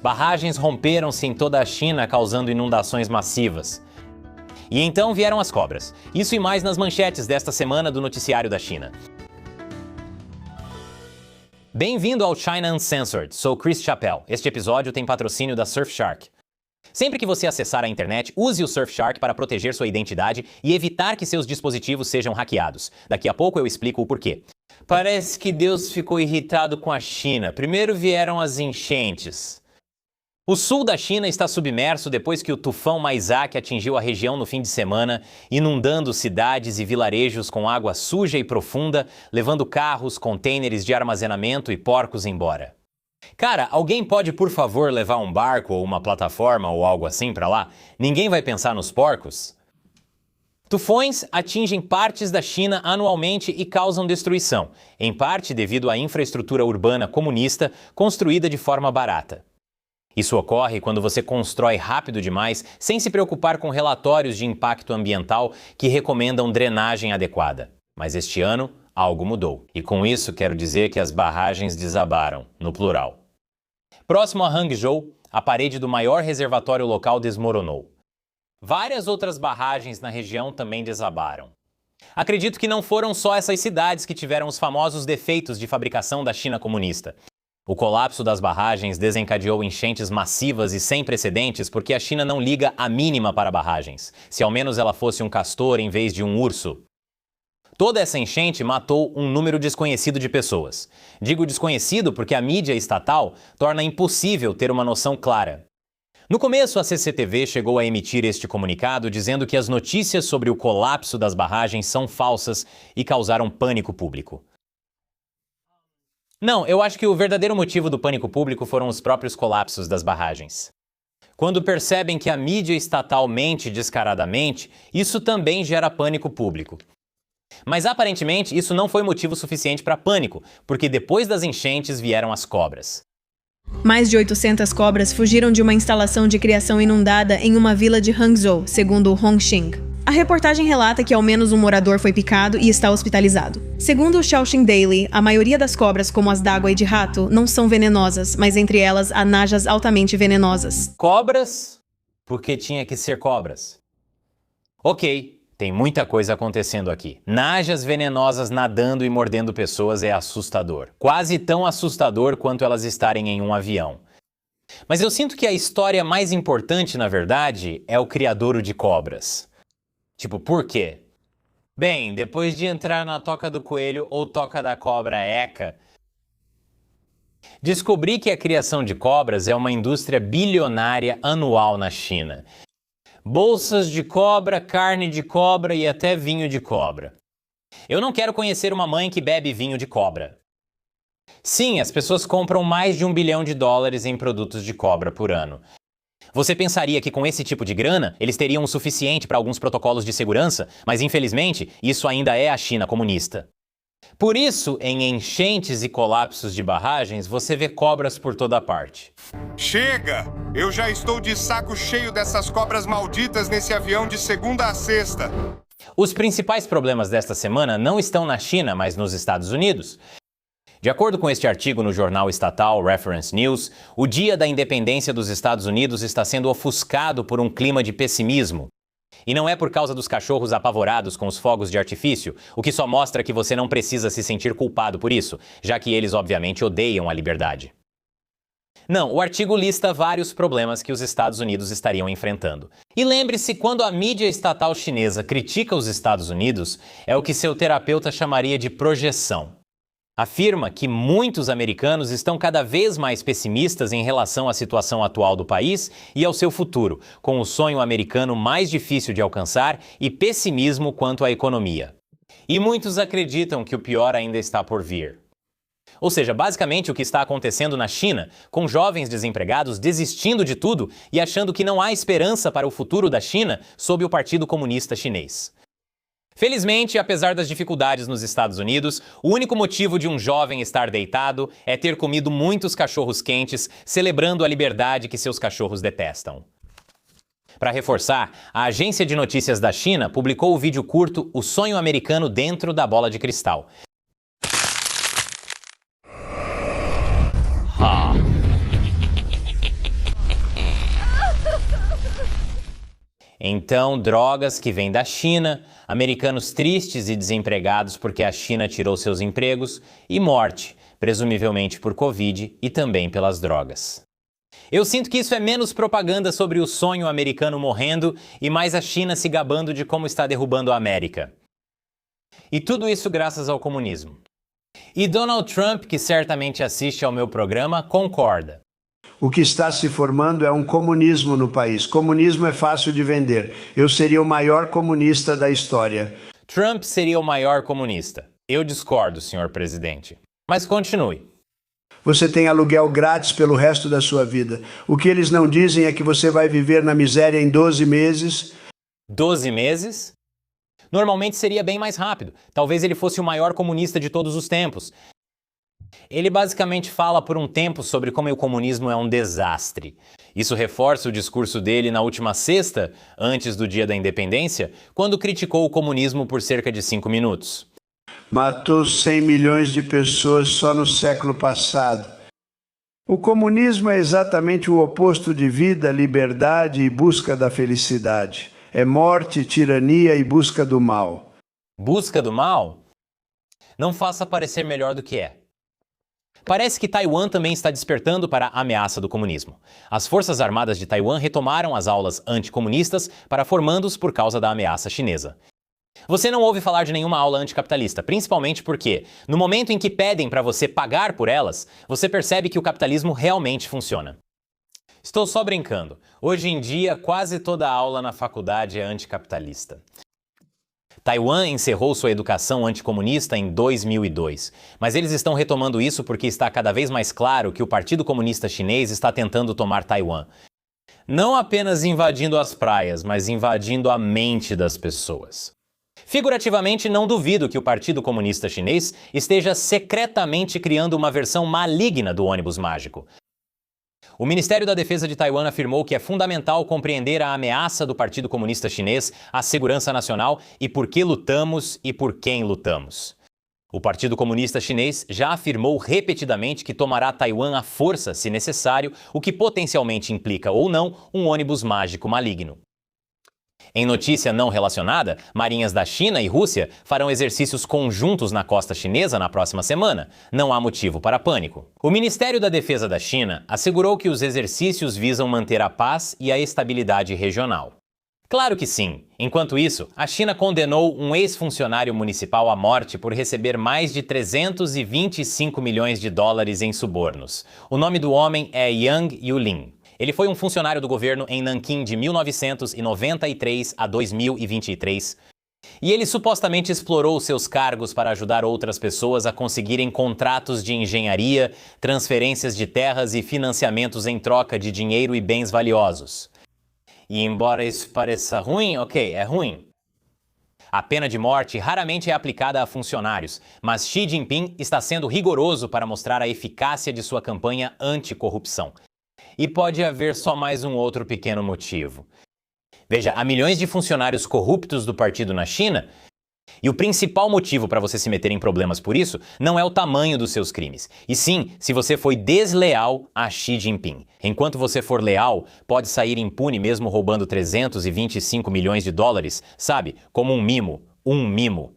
Barragens romperam-se em toda a China, causando inundações massivas. E então vieram as cobras. Isso e mais nas manchetes desta semana do noticiário da China. Bem-vindo ao China Uncensored, sou Chris Chappell. Este episódio tem patrocínio da Surfshark. Sempre que você acessar a internet, use o Surfshark para proteger sua identidade e evitar que seus dispositivos sejam hackeados. Daqui a pouco eu explico o porquê. Parece que Deus ficou irritado com a China. Primeiro vieram as enchentes. O sul da China está submerso depois que o tufão Maizak atingiu a região no fim de semana, inundando cidades e vilarejos com água suja e profunda, levando carros, contêineres de armazenamento e porcos embora. Cara, alguém pode por favor levar um barco ou uma plataforma ou algo assim para lá? Ninguém vai pensar nos porcos? Tufões atingem partes da China anualmente e causam destruição, em parte devido à infraestrutura urbana comunista construída de forma barata. Isso ocorre quando você constrói rápido demais, sem se preocupar com relatórios de impacto ambiental que recomendam drenagem adequada. Mas este ano, algo mudou. E com isso quero dizer que as barragens desabaram, no plural. Próximo a Hangzhou, a parede do maior reservatório local desmoronou. Várias outras barragens na região também desabaram. Acredito que não foram só essas cidades que tiveram os famosos defeitos de fabricação da China comunista. O colapso das barragens desencadeou enchentes massivas e sem precedentes porque a China não liga a mínima para barragens, se ao menos ela fosse um castor em vez de um urso. Toda essa enchente matou um número desconhecido de pessoas. Digo desconhecido porque a mídia estatal torna impossível ter uma noção clara. No começo, a CCTV chegou a emitir este comunicado dizendo que as notícias sobre o colapso das barragens são falsas e causaram pânico público. Não, eu acho que o verdadeiro motivo do pânico público foram os próprios colapsos das barragens. Quando percebem que a mídia estatal mente descaradamente, isso também gera pânico público. Mas aparentemente isso não foi motivo suficiente para pânico, porque depois das enchentes vieram as cobras. Mais de 800 cobras fugiram de uma instalação de criação inundada em uma vila de Hangzhou, segundo o Hongxing. A reportagem relata que ao menos um morador foi picado e está hospitalizado. Segundo o Shaoxing Daily, a maioria das cobras, como as d'água e de rato, não são venenosas, mas entre elas há najas altamente venenosas. Cobras? Porque tinha que ser cobras. Ok, tem muita coisa acontecendo aqui. Najas venenosas nadando e mordendo pessoas é assustador. Quase tão assustador quanto elas estarem em um avião. Mas eu sinto que a história mais importante, na verdade, é o criadouro de cobras. Tipo, por quê? Bem, depois de entrar na toca do coelho ou toca da cobra eca, descobri que a criação de cobras é uma indústria bilionária anual na China. Bolsas de cobra, carne de cobra e até vinho de cobra. Eu não quero conhecer uma mãe que bebe vinho de cobra. Sim, as pessoas compram mais de $1 bilhão em produtos de cobra por ano. Você pensaria que com esse tipo de grana, eles teriam o suficiente para alguns protocolos de segurança, mas infelizmente, isso ainda é a China comunista. Por isso, em enchentes e colapsos de barragens, você vê cobras por toda parte. Chega! Eu já estou de saco cheio dessas cobras malditas nesse avião de segunda a sexta. Os principais problemas desta semana não estão na China, mas nos Estados Unidos. De acordo com este artigo no jornal estatal Reference News, o Dia da Independência dos Estados Unidos está sendo ofuscado por um clima de pessimismo. E não é por causa dos cachorros apavorados com os fogos de artifício, o que só mostra que você não precisa se sentir culpado por isso, já que eles obviamente odeiam a liberdade. Não, o artigo lista vários problemas que os Estados Unidos estariam enfrentando. E lembre-se, quando a mídia estatal chinesa critica os Estados Unidos, é o que seu terapeuta chamaria de projeção. Afirma que muitos americanos estão cada vez mais pessimistas em relação à situação atual do país e ao seu futuro, com o sonho americano mais difícil de alcançar e pessimismo quanto à economia. E muitos acreditam que o pior ainda está por vir. Ou seja, basicamente o que está acontecendo na China, com jovens desempregados desistindo de tudo e achando que não há esperança para o futuro da China sob o Partido Comunista Chinês. Felizmente, apesar das dificuldades nos Estados Unidos, o único motivo de um jovem estar deitado é ter comido muitos cachorros quentes, celebrando a liberdade que seus cachorros detestam. Para reforçar, a agência de notícias da China publicou o vídeo curto O Sonho Americano Dentro da Bola de Cristal. Então, drogas que vêm da China, americanos tristes e desempregados porque a China tirou seus empregos e morte, presumivelmente por Covid e também pelas drogas. Eu sinto que isso é menos propaganda sobre o sonho americano morrendo e mais a China se gabando de como está derrubando a América. E tudo isso graças ao comunismo. E Donald Trump, que certamente assiste ao meu programa, concorda. O que está se formando é um comunismo no país. Comunismo é fácil de vender. Eu seria o maior comunista da história. Trump seria o maior comunista. Eu discordo, senhor presidente. Mas continue. Você tem aluguel grátis pelo resto da sua vida. O que eles não dizem é que você vai viver na miséria em 12 meses. 12 meses? Normalmente seria bem mais rápido. Talvez ele fosse o maior comunista de todos os tempos. Ele basicamente fala por um tempo sobre como o comunismo é um desastre. Isso reforça o discurso dele na última sexta, antes do Dia da Independência, quando criticou o comunismo por cerca de 5 minutos. Matou 100 milhões de pessoas só no século passado. O comunismo é exatamente o oposto de vida, liberdade e busca da felicidade. É morte, tirania e busca do mal. Busca do mal? Não faça parecer melhor do que é. Parece que Taiwan também está despertando para a ameaça do comunismo. As Forças Armadas de Taiwan retomaram as aulas anticomunistas para formandos por causa da ameaça chinesa. Você não ouve falar de nenhuma aula anticapitalista, principalmente porque, no momento em que pedem para você pagar por elas, você percebe que o capitalismo realmente funciona. Estou só brincando. Hoje em dia, quase toda aula na faculdade é anticapitalista. Taiwan encerrou sua educação anticomunista em 2002, mas eles estão retomando isso porque está cada vez mais claro que o Partido Comunista Chinês está tentando tomar Taiwan. Não apenas invadindo as praias, mas invadindo a mente das pessoas. Figurativamente, não duvido que o Partido Comunista Chinês esteja secretamente criando uma versão maligna do ônibus mágico. O Ministério da Defesa de Taiwan afirmou que é fundamental compreender a ameaça do Partido Comunista Chinês à segurança nacional e por que lutamos e por quem lutamos. O Partido Comunista Chinês já afirmou repetidamente que tomará Taiwan à força, se necessário, o que potencialmente implica ou não um ônibus mágico maligno. Em notícia não relacionada, marinhas da China e Rússia farão exercícios conjuntos na costa chinesa na próxima semana. Não há motivo para pânico. O Ministério da Defesa da China assegurou que os exercícios visam manter a paz e a estabilidade regional. Claro que sim. Enquanto isso, a China condenou um ex-funcionário municipal à morte por receber mais de 325 milhões de dólares em subornos. O nome do homem é Yang Yulin. Ele foi um funcionário do governo em Nanquim de 1993 a 2023. E ele supostamente explorou seus cargos para ajudar outras pessoas a conseguirem contratos de engenharia, transferências de terras e financiamentos em troca de dinheiro e bens valiosos. E embora isso pareça ruim, é ruim. A pena de morte raramente é aplicada a funcionários, mas Xi Jinping está sendo rigoroso para mostrar a eficácia de sua campanha anticorrupção. E pode haver só mais um outro pequeno motivo. Veja, há milhões de funcionários corruptos do partido na China, e o principal motivo para você se meter em problemas por isso não é o tamanho dos seus crimes, e sim se você foi desleal a Xi Jinping. Enquanto você for leal, pode sair impune mesmo roubando 325 milhões de dólares, sabe? Como um mimo.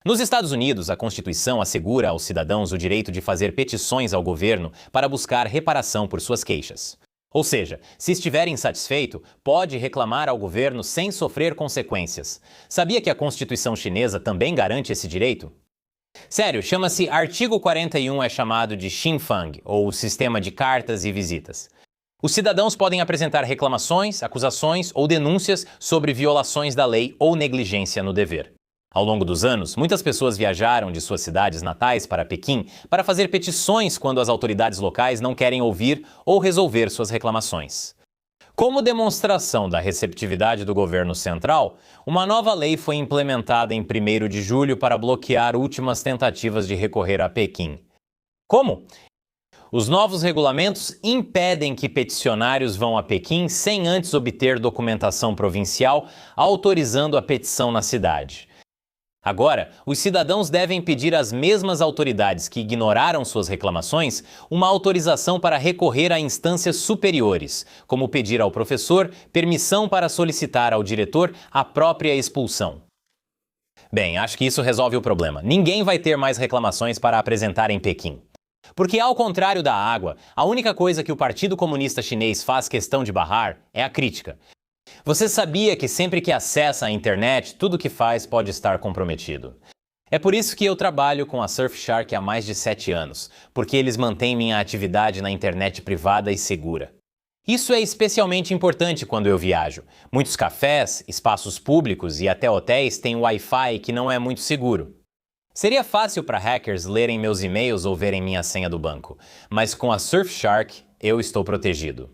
Nos Estados Unidos, a Constituição assegura aos cidadãos o direito de fazer petições ao governo para buscar reparação por suas queixas. Ou seja, se estiver insatisfeito, pode reclamar ao governo sem sofrer consequências. Sabia que a Constituição chinesa também garante esse direito? Sério, chama-se Artigo 41, é chamado de Xinfang, ou Sistema de Cartas e Visitas. Os cidadãos podem apresentar reclamações, acusações ou denúncias sobre violações da lei ou negligência no dever. Ao longo dos anos, muitas pessoas viajaram de suas cidades natais para Pequim para fazer petições quando as autoridades locais não querem ouvir ou resolver suas reclamações. Como demonstração da receptividade do governo central, uma nova lei foi implementada em 1º de julho para bloquear últimas tentativas de recorrer a Pequim. Como? Os novos regulamentos impedem que peticionários vão a Pequim sem antes obter documentação provincial autorizando a petição na cidade. Agora, os cidadãos devem pedir às mesmas autoridades que ignoraram suas reclamações uma autorização para recorrer a instâncias superiores, como pedir ao professor permissão para solicitar ao diretor a própria expulsão. Bem, acho que isso resolve o problema. Ninguém vai ter mais reclamações para apresentar em Pequim. Porque, ao contrário da água, a única coisa que o Partido Comunista Chinês faz questão de barrar é a crítica. Você sabia que sempre que acessa a internet, tudo que faz pode estar comprometido? É por isso que eu trabalho com a Surfshark há mais de 7 anos, porque eles mantêm minha atividade na internet privada e segura. Isso é especialmente importante quando eu viajo. Muitos cafés, espaços públicos e até hotéis têm Wi-Fi que não é muito seguro. Seria fácil para hackers lerem meus e-mails ou verem minha senha do banco, mas com a Surfshark eu estou protegido.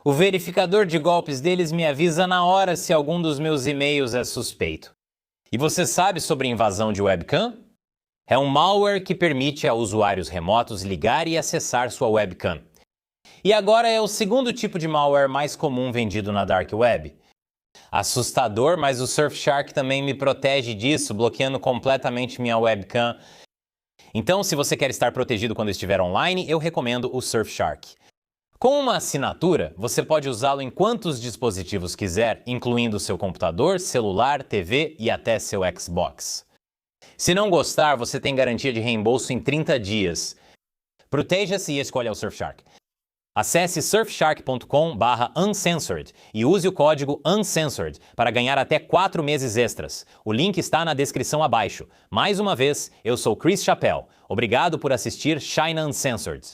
O verificador de golpes deles me avisa na hora se algum dos meus e-mails é suspeito. E você sabe sobre invasão de webcam? É um malware que permite a usuários remotos ligar e acessar sua webcam. E agora é o segundo tipo de malware mais comum vendido na Dark Web. Assustador, mas o Surfshark também me protege disso, bloqueando completamente minha webcam. Então, se você quer estar protegido quando estiver online, eu recomendo o Surfshark. Com uma assinatura, você pode usá-lo em quantos dispositivos quiser, incluindo seu computador, celular, TV e até seu Xbox. Se não gostar, você tem garantia de reembolso em 30 dias. Proteja-se e escolha o Surfshark. Acesse surfshark.com/uncensored e use o código UNCENSORED para ganhar até 4 meses extras. O link está na descrição abaixo. Mais uma vez, eu sou Chris Chappell. Obrigado por assistir China Uncensored.